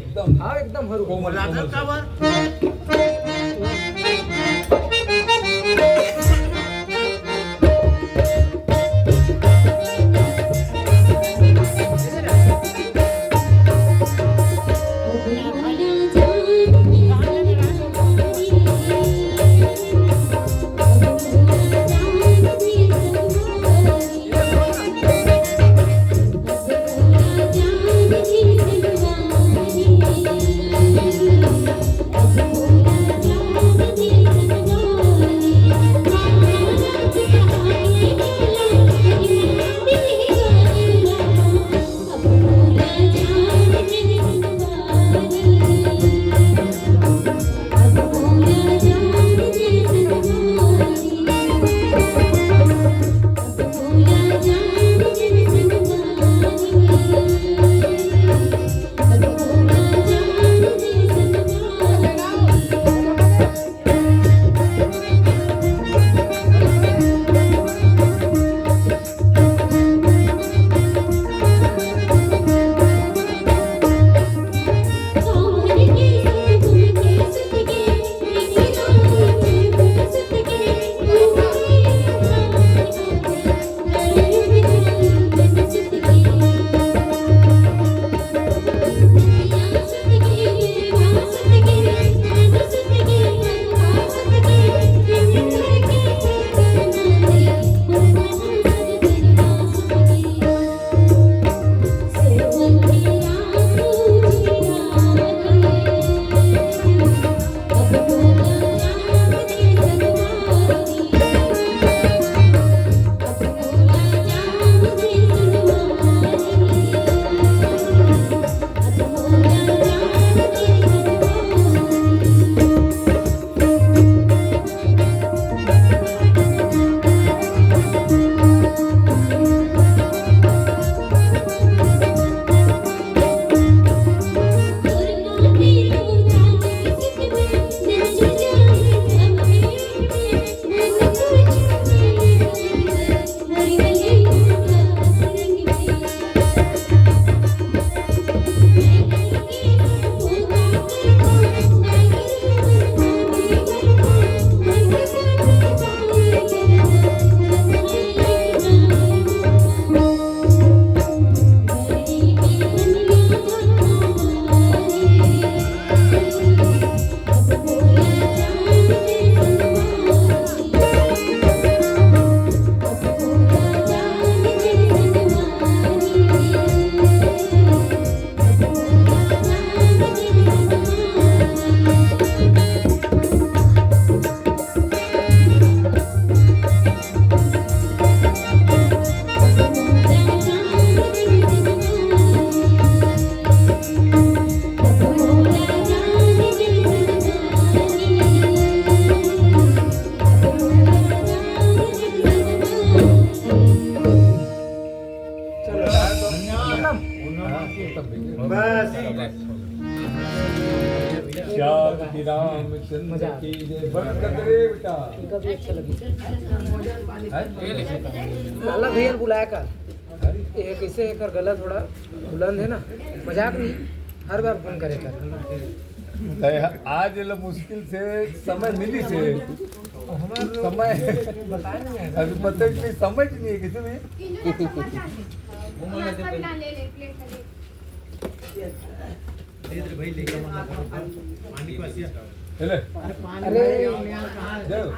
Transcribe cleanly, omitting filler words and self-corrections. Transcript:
एकदम हा एकदम हरू कोमल लागत का कोमल. वर बस श्याम रामचंद्र की जय. बरकत रे बेटा. इनका भी अच्छा लगी है? लाला भैया ने बुलाया कल ये कैसे कर गला थोड़ा बुलंद है ना मजाक नहीं हर बार फोन करे कर आज ल मुश्किल से समय मिली से समय अभी पता ही नहीं समझ नहीं है किसी में. पानी को ऐसे हेले अरे जाओ.